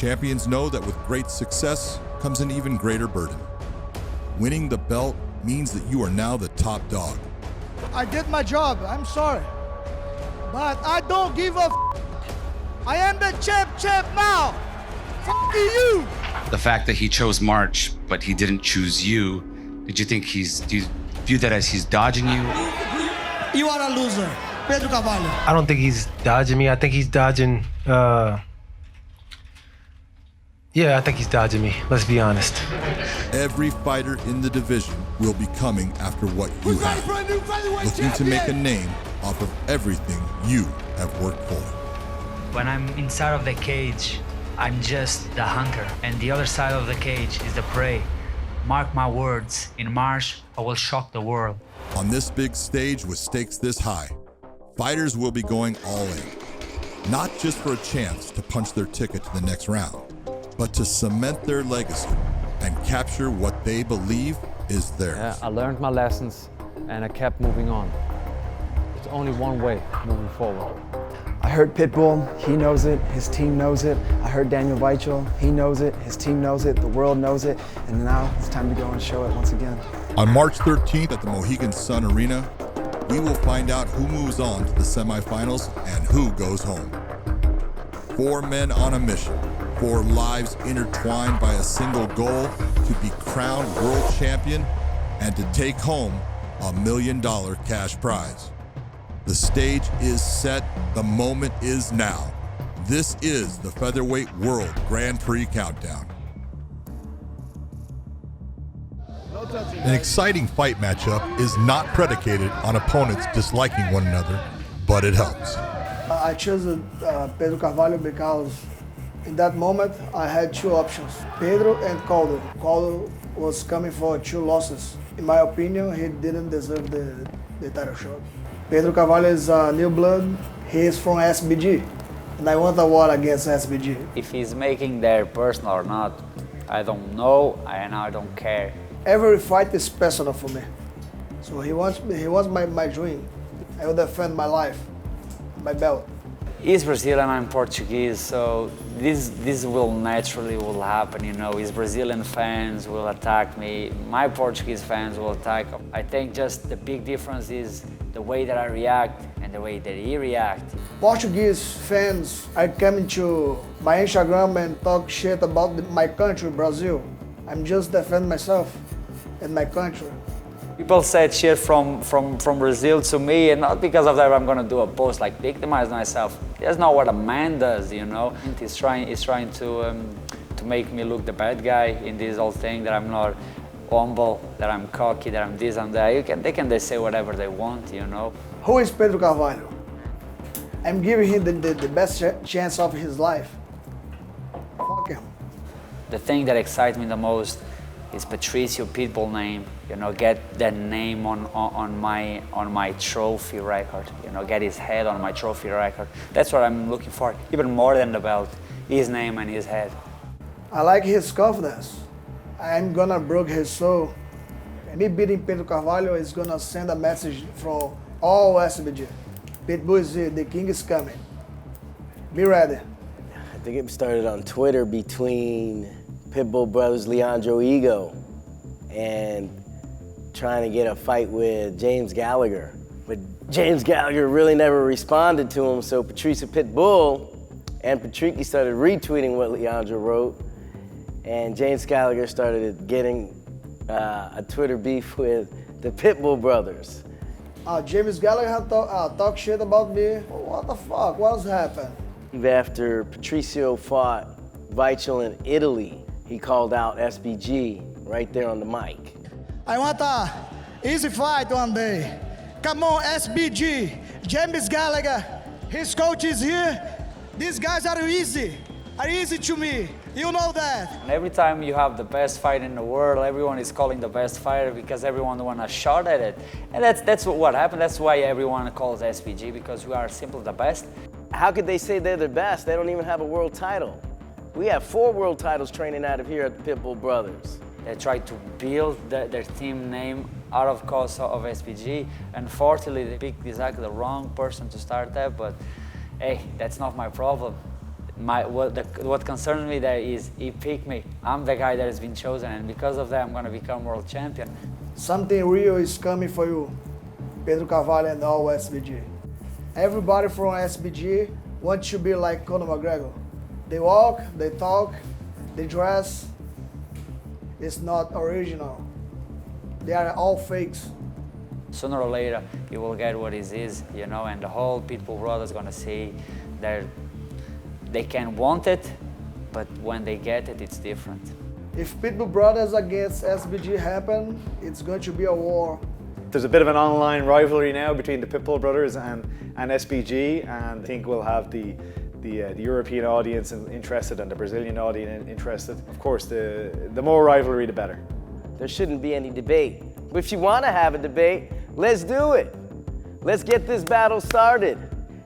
champions know that with great success comes an even greater burden. Winning the belt means that you are now the top dog. I did my job, I'm sorry. But I don't give a f. I am the champ now. F you. The fact that he chose March, but he didn't choose you, do you view that as he's dodging you? You are a loser, Pedro Carvalho. I don't think he's dodging me. I think he's dodging, yeah, I think he's dodging me, let's be honest. Every fighter in the division will be coming after what you have, looking to make a name off of everything you have worked for. When I'm inside of the cage, I'm just the hunter, and the other side of the cage is the prey. Mark my words, in March, I will shock the world. On this big stage with stakes this high, fighters will be going all in, not just for a chance to punch their ticket to the next round, but to cement their legacy and capture what they believe is theirs. Yeah, I learned my lessons and I kept moving on. It's only one way moving forward. I heard Pitbull, he knows it, his team knows it. I heard Daniel Weichel, he knows it, his team knows it, the world knows it, and now it's time to go and show it once again. On March 13th at the Mohegan Sun Arena, we will find out who moves on to the semifinals and who goes home. 4 men on a mission, 4 lives intertwined by a single goal to be crowned world champion and to take home a $1 million cash prize. The stage is set, the moment is now. This is the Featherweight World Grand Prix Countdown. An exciting fight matchup is not predicated on opponents disliking one another, but it helps. I chose Pedro Carvalho because in that moment I had 2 options, Pedro and Caldo. Caldo was coming for 2 losses. In my opinion, he didn't deserve the title shot. Pedro Carvalho is new blood, he is from SBG, and I want a war against SBG. If he's making their personal or not, I don't know and I don't care. Every fight is personal for me. So he wants my dream. I will defend my life, my belt. He's Brazilian, I'm Portuguese, so this will naturally happen, you know. His Brazilian fans will attack me, my Portuguese fans will attack him. I think just the big difference is the way that I react and the way that he reacts. Portuguese fans are coming to my Instagram and talk shit about my country, Brazil. I'm just defending myself and my country. People said shit from Brazil to me, and not because of that I'm gonna do a post like victimize myself. That's not what a man does, you know. He's trying to make me look the bad guy in this whole thing, that I'm not humble, that I'm cocky, that I'm this and that. They say whatever they want, you know. Who is Pedro Carvalho? I'm giving him the best chance of his life. Fuck him. The thing that excites me the most is PATRICIO Pitbull name, you know, get that name on my trophy record, you know, get his head on my trophy record. That's what I'm looking for, even more than the belt, his name and his head. I like his confidence. I'm gonna break his soul. And me beating Pedro Carvalho is gonna send a message from all SBG. Pitbull is here, the king is coming. Be ready. I think it started on Twitter between Pitbull brothers Leandro Ego and trying to get a fight with James Gallagher. But James Gallagher really never responded to him, so PATRICIO Pitbull and PATRICIO started retweeting what Leandro wrote, and James Gallagher started getting a Twitter beef with the Pitbull brothers. James Gallagher talk shit about me. What the fuck? What's happened? After PATRICIO fought Weichel in Italy, he called out SBG right there on the mic. I want a easy fight one day. Come on, SBG, James Gallagher, his coach is here. These guys are easy to me. You know that. And every time you have the best fight in the world, everyone is calling the best fighter because everyone wants a shot at it. And that's what happened. That's why everyone calls SBG, because we are simply the best. How could they say they're the best? They don't even have a world title. We have 4 world titles training out of here at the Pitbull brothers. They try to build their team name out of cause of SBG. Unfortunately, they picked exactly the wrong person to start that, but hey, that's not my problem. What concerns me there is he picked me. I'm the guy that has been chosen, and because of that, I'm going to become world champion. Something real is coming for you, Pedro Carvalho and all SBG. Everybody from SBG wants to be like Conor McGregor. They walk, they talk, they dress. It's not original. They are all fakes. Sooner or later, you will get what it is, you know, and the whole Pitbull brothers gonna see that they can want it, but when they get it, it's different. If Pitbull brothers against SBG happen, it's going to be a war. There's a bit of an online rivalry now between the Pitbull brothers and SBG, and I think we'll have the European audience interested and the Brazilian audience interested. Of course, the more rivalry, the better. There shouldn't be any debate. But if you want to have a debate, let's do it. Let's get this battle started.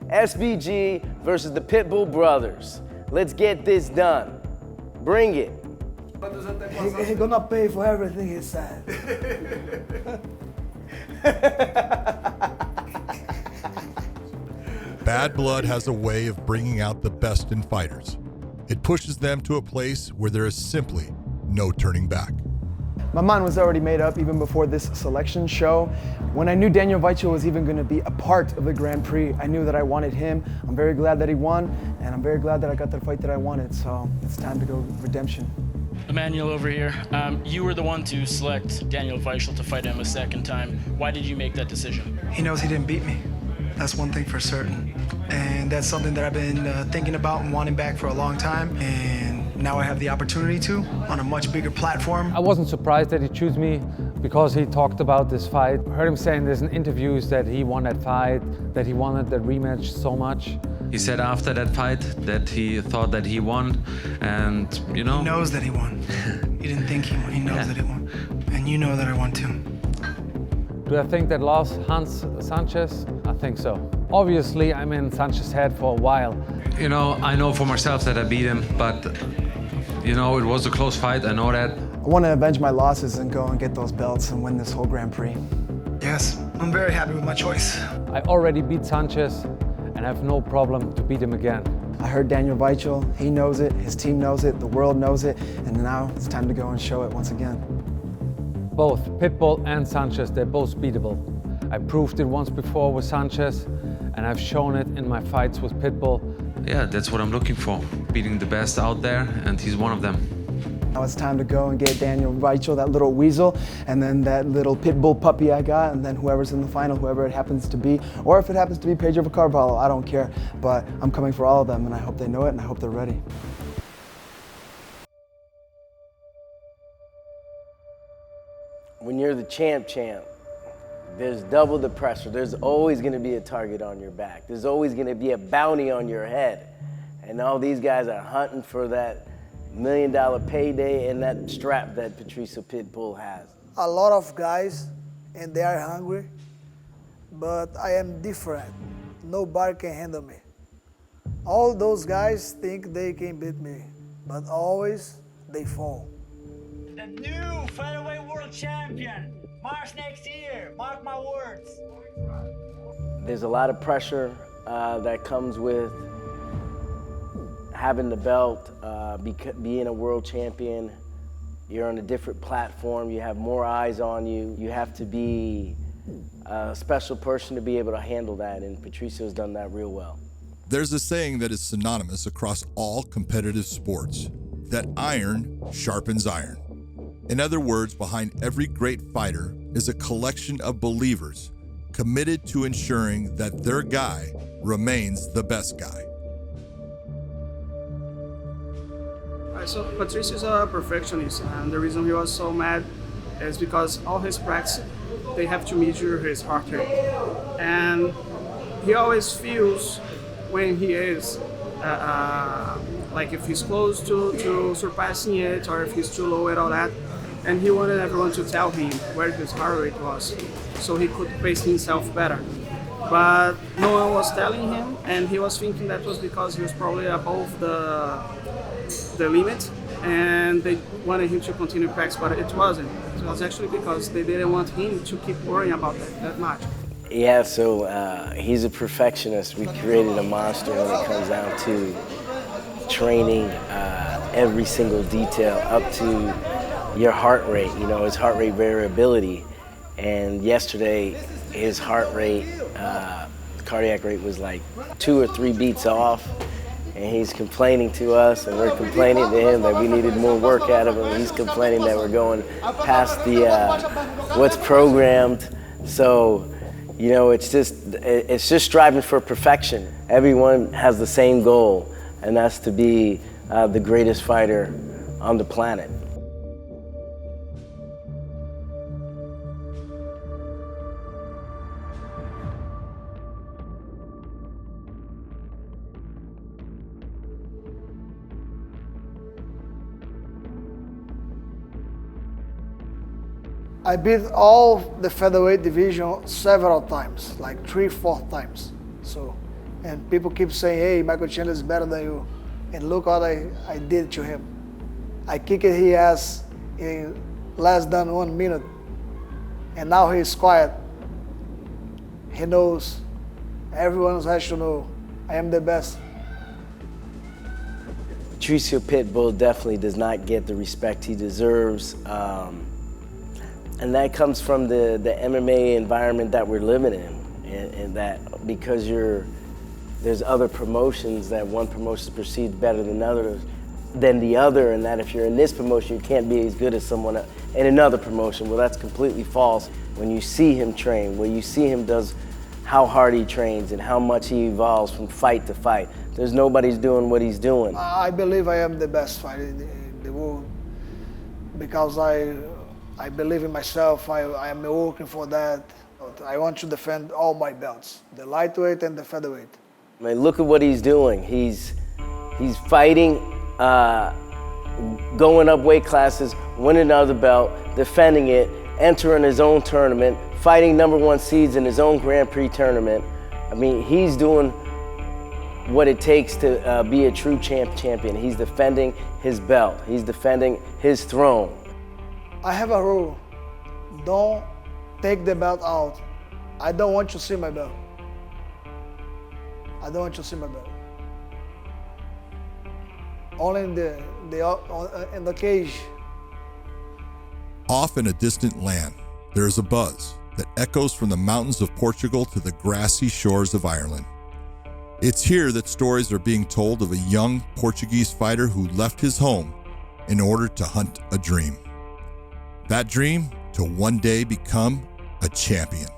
SBG versus the Pitbull brothers. Let's get this done. Bring it. He's gonna pay for everything he said. Bad blood has a way of bringing out the best in fighters. It pushes them to a place where there is simply no turning back. My mind was already made up even before this selection show. When I knew Daniel Weichel was even going to be a part of the Grand Prix, I knew that I wanted him. I'm very glad that he won, and I'm very glad that I got the fight that I wanted, so it's time to go redemption. Emmanuel over here. You were the one to select Daniel Weichel to fight him a second time. Why did you make that decision? He knows he didn't beat me. That's one thing for certain. And that's something that I've been thinking about and wanting back for a long time. And now I have the opportunity to on a much bigger platform. I wasn't surprised that he chose me because he talked about this fight. I heard him saying there's in interviews that he won that fight, that he wanted that rematch so much. He said after that fight that he thought that he won, and you know... He knows that he won. He didn't think he won, he knows that he won. And you know that I won too. Do I think that lost Hans Sanchez? I think so. Obviously, I'm in Sanchez's head for a while. You know, I know for myself that I beat him, but you know, it was a close fight, I know that. I want to avenge my losses and go and get those belts and win this whole Grand Prix. Yes, I'm very happy with my choice. I already beat Sanchez and I have no problem to beat him again. I heard Daniel Weichel, he knows it, his team knows it, the world knows it, and now it's time to go and show it once again. Both Pitbull and Sanchez, they're both beatable. I proved it once before with Sanchez, and I've shown it in my fights with Pitbull. Yeah, that's what I'm looking for. Beating the best out there, and he's one of them. Now it's time to go and get Daniel Weichel, that little weasel, and then that little Pitbull puppy I got, and then whoever's in the final, whoever it happens to be, or if it happens to be Pedro Carvalho, I don't care. But I'm coming for all of them, and I hope they know it, and I hope they're ready. When you're the champ, there's double the pressure. There's always gonna be a target on your back. There's always gonna be a bounty on your head. And all these guys are hunting for that $1 million payday and that strap that Patricio Pitbull has. A lot of guys, and they are hungry, but I am different. Nobody can handle me. All those guys think they can beat me, but always they fall. The new Featherweight World Champion, March next year, mark my words. There's a lot of pressure that comes with having the belt, being a world champion. You're on a different platform, you have more eyes on you. You have to be a special person to be able to handle that, and Patricio's done that real well. There's a saying that is synonymous across all competitive sports, that iron sharpens iron. In other words, behind every great fighter is a collection of believers committed to ensuring that their guy remains the best guy. So Patricio is a perfectionist, and the reason he was so mad is because all his practice, they have to measure his heart rate. And he always feels when he is, like if he's close to surpassing it or if he's too low and all that. And he wanted everyone to tell him where his heart rate was so he could pace himself better. But no one was telling him, and he was thinking that was because he was probably above the limit, and they wanted him to continue practice, but it wasn't. It was actually because they didn't want him to keep worrying about that much. Yeah, so he's a perfectionist. We created a monster when it comes down to training every single detail up to your heart rate, you know, his heart rate variability. And yesterday, his heart rate, cardiac rate was like 2 or 3 beats off. And he's complaining to us, and we're complaining to him that we needed more work out of him. He's complaining that we're going past the what's programmed. So, you know, it's just striving for perfection. Everyone has the same goal, and that's to be the greatest fighter on the planet. I beat all the featherweight division several times, like 3-4 times. So, and people keep saying, hey, Michael Chandler is better than you. And look what I did to him. I kicked his ass in less than 1 minute. And now he's quiet. He knows, everyone has to know, I am the best. PATRICIO Pitbull definitely does not get the respect he deserves. And that comes from the MMA environment that we're living in, and that because there's other promotions, that one promotion is perceived better than the other, and that if you're in this promotion, you can't be as good as someone in another promotion. Well, that's completely false. When you see him train, when you see him does how hard he trains and how much he evolves from fight to fight, there's nobody's doing what he's doing. I believe I am the best fighter in the world because I believe in myself. I am working for that. I want to defend all my belts, the lightweight and the featherweight. I mean, look at what he's doing. He's fighting, going up weight classes, winning another belt, defending it, entering his own tournament, fighting #1 seeds in his own Grand Prix tournament. I mean, he's doing what it takes to be a true champion. He's defending his belt. He's defending his throne. I have a rule. Don't take the belt out. I don't want to see my belt. I don't want to see my belt. Only in the cage. Off in a distant land, there is a buzz that echoes from the mountains of Portugal to the grassy shores of Ireland. It's here that stories are being told of a young Portuguese fighter who left his home in order to hunt a dream. That dream to one day become a champion.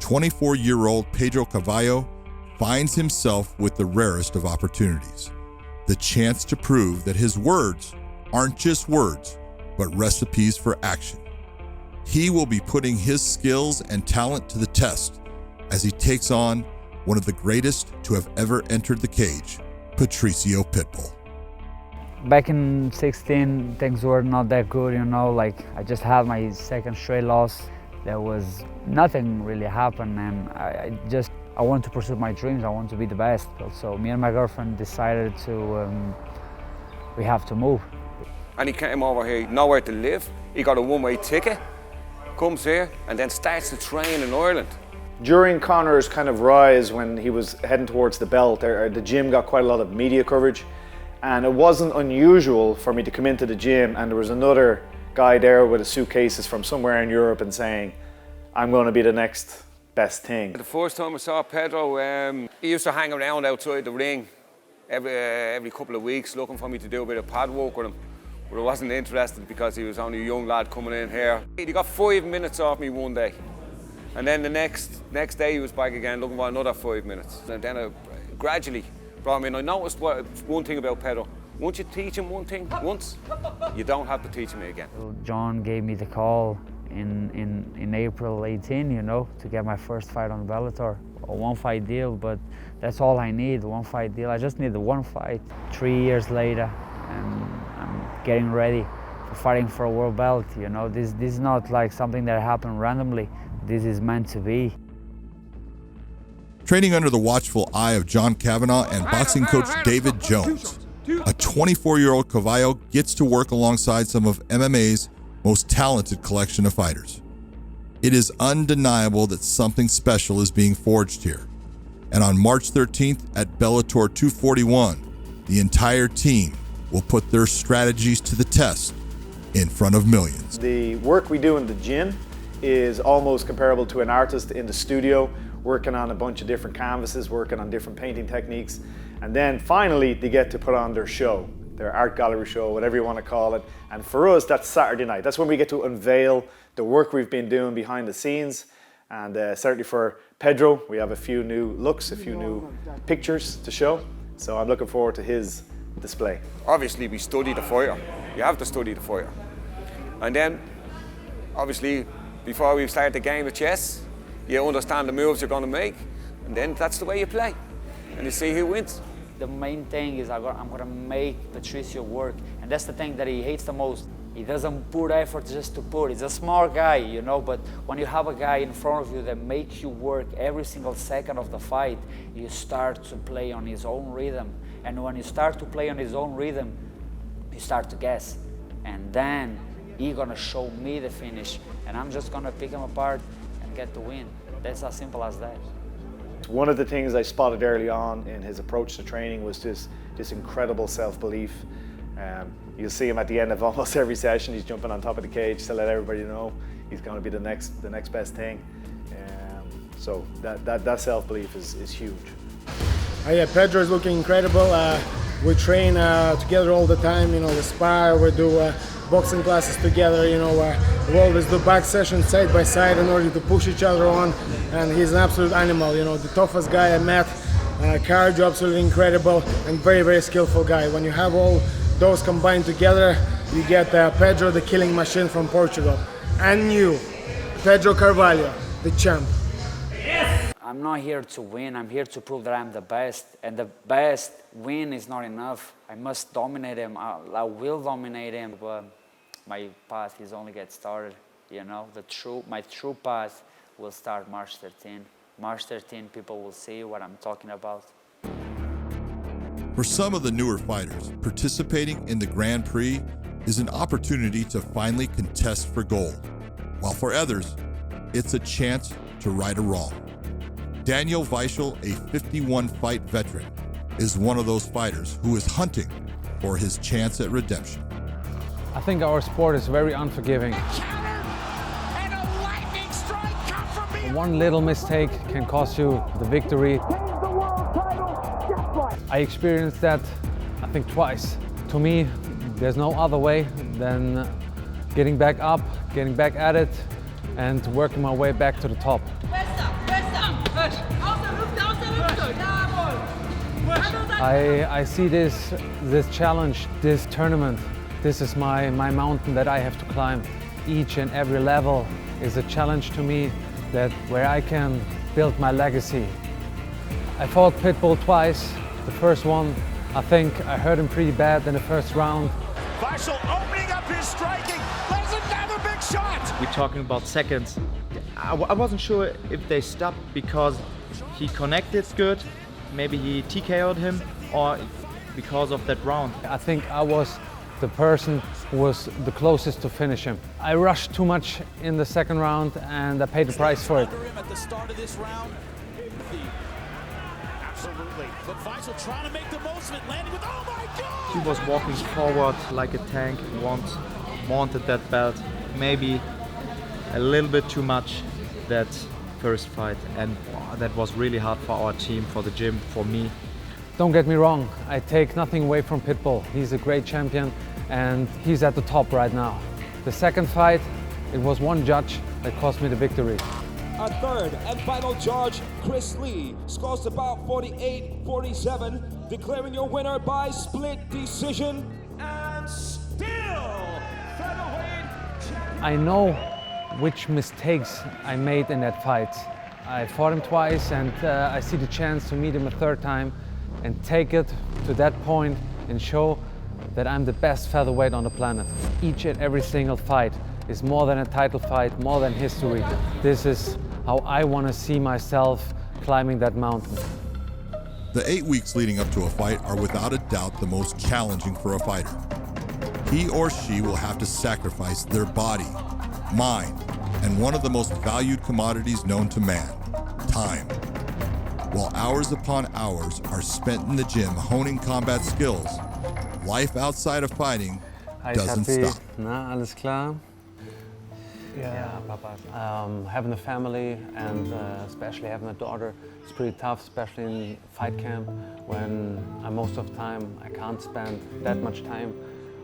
24-year-old Pedro Carvalho finds himself with the rarest of opportunities, the chance to prove that his words aren't just words, but recipes for action. He will be putting his skills and talent to the test as he takes on one of the greatest to have ever entered the cage, PATRICIO Pitbull. Back in 16, things were not that good, you know, like I just had my second straight loss. There was nothing really happened, and I wanted to pursue my dreams. I wanted to be the best. So me and my girlfriend decided we have to move. And he came over here, nowhere to live. He got a one-way ticket, comes here, and then starts to train in Ireland. During Conor's kind of rise when he was heading towards the belt, the gym got quite a lot of media coverage. And it wasn't unusual for me to come into the gym and there was another guy there with his suitcases from somewhere in Europe and saying, I'm going to be the next best thing. The first time I saw Pedro, he used to hang around outside the ring every couple of weeks looking for me to do a bit of pad work with him. But I wasn't interested because he was only a young lad coming in here. He got 5 minutes off me one day. And then the next day he was back again looking for another 5 minutes. And then I gradually brought me in. I noticed one thing about Pedro. Once you teach him one thing once, you don't have to teach him it again. John gave me the call in April 18, you know, to get my first fight on Bellator. A one-fight deal, but that's all I need, one fight deal. I just need the one fight. 3 years later, and I'm getting ready for fighting for a world belt, you know. This is not like something that happened randomly. This is meant to be. Training under the watchful eye of John Kavanagh and boxing coach David Jones, a 24-year-old Carvalho gets to work alongside some of MMA's most talented collection of fighters. It is undeniable that something special is being forged here. And on March 13th at Bellator 241, the entire team will put their strategies to the test in front of millions. The work we do in the gym is almost comparable to an artist in the studio, working on a bunch of different canvases, working on different painting techniques, and then finally they get to put on their show, their art gallery show, whatever you want to call it. And for us, that's Saturday night. That's when we get to unveil the work we've been doing behind the scenes. And certainly for PEDRO, we have a few new looks, a few new pictures to show. So I'm looking forward to his display. Obviously, we study the fighter. You have to study the fighter. And then, obviously, before we start the game of chess, you understand the moves you're going to make, and then that's the way you play. And you see who wins. The main thing is I'm going to make Patricio work, and that's the thing that he hates the most. He doesn't put effort just to put. He's a smart guy, you know, but when you have a guy in front of you that makes you work every single second of the fight, you start to play on his own rhythm. And when you start to play on his own rhythm, you start to guess. And then he's gonna show me the finish, and I'm just gonna pick him apart and get the win. That's as simple as that. One of the things I spotted early on in his approach to training was this incredible self-belief. You'll see him at the end of almost every session. He's jumping on top of the cage to let everybody know he's going to be the next best thing. So that self-belief is huge. Yeah, PEDRO is looking incredible. We train together all the time. You know, we spar, we do boxing classes together. You know, we always do back sessions side by side in order to push each other on. And he's an absolute animal. You know, the toughest guy I met. Cardio absolutely incredible and very, very skillful guy. When you have all those combined together, you get PEDRO, the killing machine from Portugal. And you, PEDRO Carvalho, the champ. I'm not here to win, I'm here to prove that I'm the best. And the best win is not enough. I must dominate him, I will dominate him. But my path is only get started, you know. My true path will start March 13. March 13, people will see what I'm talking about. For some of the newer fighters, participating in the Grand Prix is an opportunity to finally contest for gold, while for others, it's a chance to right a wrong. Daniel Weichel, a 51-fight veteran, is one of those fighters who is hunting for his chance at redemption. I think our sport is very unforgiving. One little mistake can cost you the victory. I experienced that, I think, twice. To me, there's no other way than getting back up, getting back at it, and working my way back to the top. I see this challenge, this tournament, this is my mountain that I have to climb. Each and every level is a challenge to me where I can build my legacy. I fought Pitbull twice. The first one, I think I hurt him pretty bad in the first round. Weichel opening up his striking. There's another big shot. We're talking about seconds. I wasn't sure if they stopped because he connected good, maybe he TKO'd him, or because of that round. I think I was the person who was the closest to finish him. I rushed too much in the second round and I paid the price for it. At the start of this round. Absolutely. But Weichel trying to make the most of it, landing with, oh my God! He was walking forward like a tank, wanted that belt, maybe a little bit too much that first fight, and that was really hard for our team, for the gym, for me. Don't get me wrong, I take nothing away from Pitbull. He's a great champion and he's at the top right now. The second fight, it was one judge that cost me the victory. Our third and final judge, Chris Lee, scores about 48-47, declaring your winner by split decision. And still, featherweight champion. I know which mistakes I made in that fight. I fought him twice and I see the chance to meet him a third time and take it to that point and show that I'm the best featherweight on the planet. Each and every single fight is more than a title fight, more than history. This is how I want to see myself climbing that mountain. The 8 weeks leading up to a fight are without a doubt the most challenging for a fighter. He or she will have to sacrifice their body, mind, and one of the most valued commodities known to man, time. While hours upon hours are spent in the gym honing combat skills, life outside of fighting doesn't stop. Na, alles klar? Yeah, Papa. Having a family and especially having a daughter is pretty tough, especially in fight camp when most of the time I can't spend that much time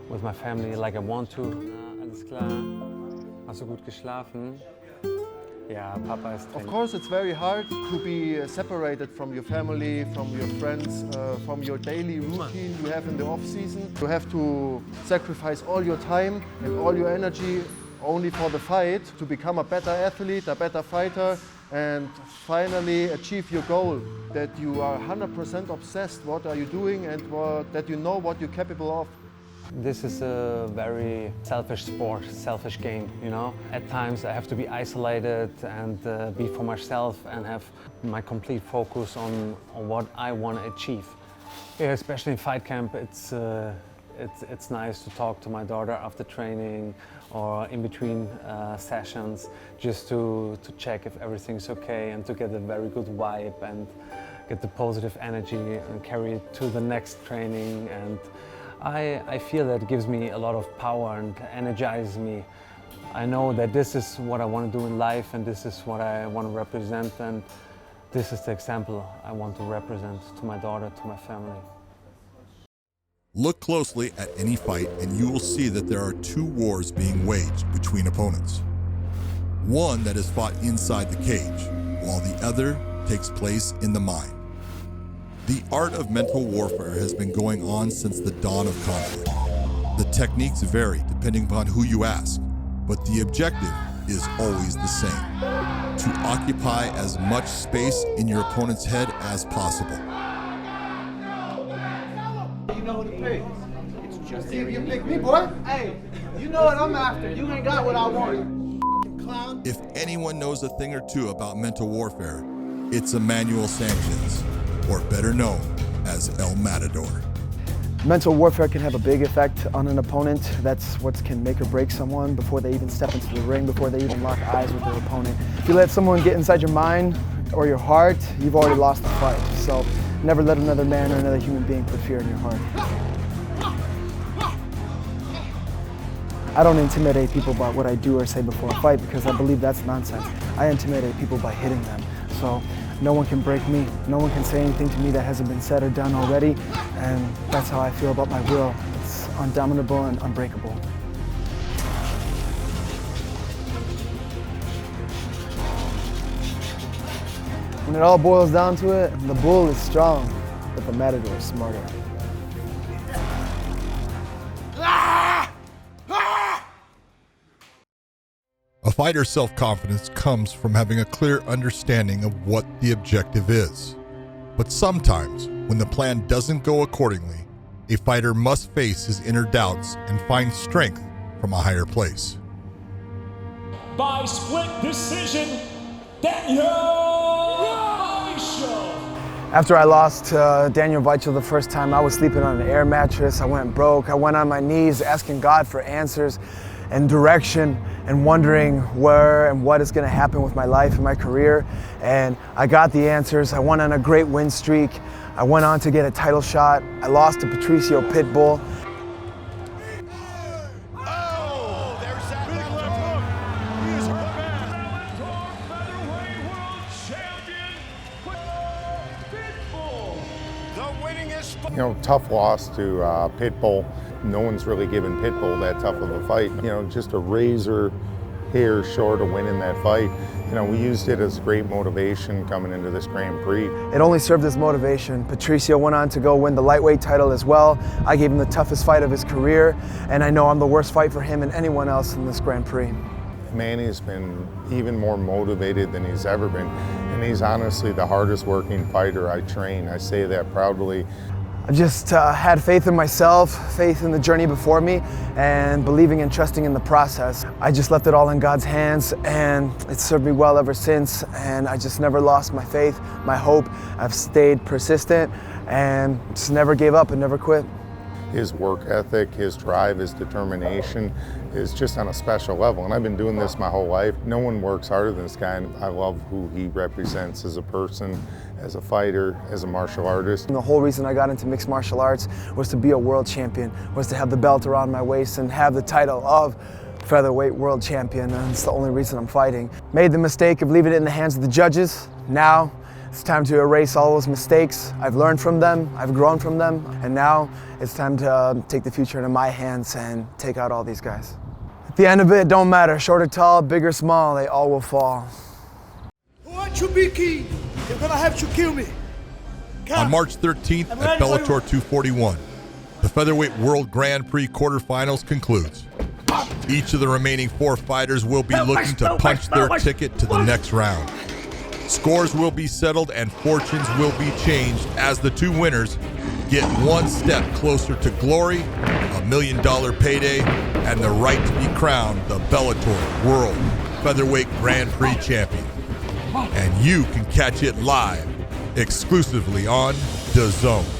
with my family like I want to. Na, alles klar? Hast du gut geschlafen? Yeah, Papa is Of course, it's very hard to be separated from your family, from your friends, from your daily routine you have in the off-season. You have to sacrifice all your time and all your energy only for the fight to become a better athlete, a better fighter, and finally achieve your goal. That you are 100% obsessed what are you doing and that you know what you're capable of. This is a very selfish sport, selfish game, you know. At times I have to be isolated and be for myself and have my complete focus on what I want to achieve. Yeah, especially in fight camp, it's nice to talk to my daughter after training or in between sessions, just to check if everything's okay and to get a very good vibe and get the positive energy and carry it to the next training. And I feel that it gives me a lot of power and energizes me. I know that this is what I want to do in life and this is what I want to represent, and this is the example I want to represent to my daughter, to my family. Look closely at any fight and you will see that there are two wars being waged between opponents. One that is fought inside the cage, while the other takes place in the mind. The art of mental warfare has been going on since the dawn of conflict. The techniques vary depending upon who you ask, but the objective is always the same: to occupy as much space in your opponent's head as possible. You know who to pick. It's just see if you pick me, boy. Hey, you know what I'm after. You ain't got what I want. Clown. If anyone knows a thing or two about mental warfare, it's EMMANUEL Sanchez, or better known as El Matador. Mental warfare can have a big effect on an opponent. That's what can make or break someone before they even step into the ring, before they even lock eyes with their opponent. If you let someone get inside your mind or your heart, you've already lost the fight. So never let another man or another human being put fear in your heart. I don't intimidate people by what I do or say before a fight because I believe that's nonsense. I intimidate people by hitting them. So no one can break me. No one can say anything to me that hasn't been said or done already. And that's how I feel about my will. It's undominable and unbreakable. When it all boils down to it, the bull is strong, but the matador is smarter. A fighter's self-confidence comes from having a clear understanding of what the objective is. But sometimes, when the plan doesn't go accordingly, a fighter must face his inner doubts and find strength from a higher place. By split decision, Daniel Weichel. After I lost Daniel Weichel the first time, I was sleeping on an air mattress. I went broke. I went on my knees asking God for answers and direction and wondering where and what is going to happen with my life and my career. And I got the answers. I went on a great win streak. I went on to get a title shot. I lost to PATRICIO Pitbull. You know, tough loss to Pitbull. No one's really given Pitbull that tough of a fight. You know, just a razor hair short of winning that fight. You know, we used it as great motivation coming into this Grand Prix. It only served as motivation. PATRICIO went on to go win the lightweight title as well. I gave him the toughest fight of his career, and I know I'm the worst fight for him and anyone else in this Grand Prix. Manny's been even more motivated than he's ever been, and he's honestly the hardest working fighter I train. I say that proudly. I just had faith in myself, faith in the journey before me, and believing and trusting in the process. I just left it all in God's hands, and it's served me well ever since, and I just never lost my faith, my hope. I've stayed persistent and just never gave up and never quit. his work ethic, his drive, his determination is just on a special level. And I've been doing this my whole life. No one works harder than this guy, and I love who he represents as a person, as a fighter, as a martial artist. And the whole reason I got into mixed martial arts was to be a world champion, was to have the belt around my waist and have the title of Featherweight World Champion, and it's the only reason I'm fighting. Made the mistake of leaving it in the hands of the judges. Now it's time to erase all those mistakes. I've learned from them, I've grown from them, and now it's time to take the future into my hands and take out all these guys. At the end of it, it don't matter, short or tall, big or small, they all will fall. Who want you be king? You're gonna have to kill me. On March 13th at Bellator 241, the Featherweight World Grand Prix quarterfinals concludes. Each of the remaining 4 fighters will be looking to punch their ticket to the next round. Scores will be settled and fortunes will be changed as the 2 winners get one step closer to glory, $1 million payday, and the right to be crowned the Bellator World Featherweight Grand Prix champion. And you can catch it live, exclusively on DAZN.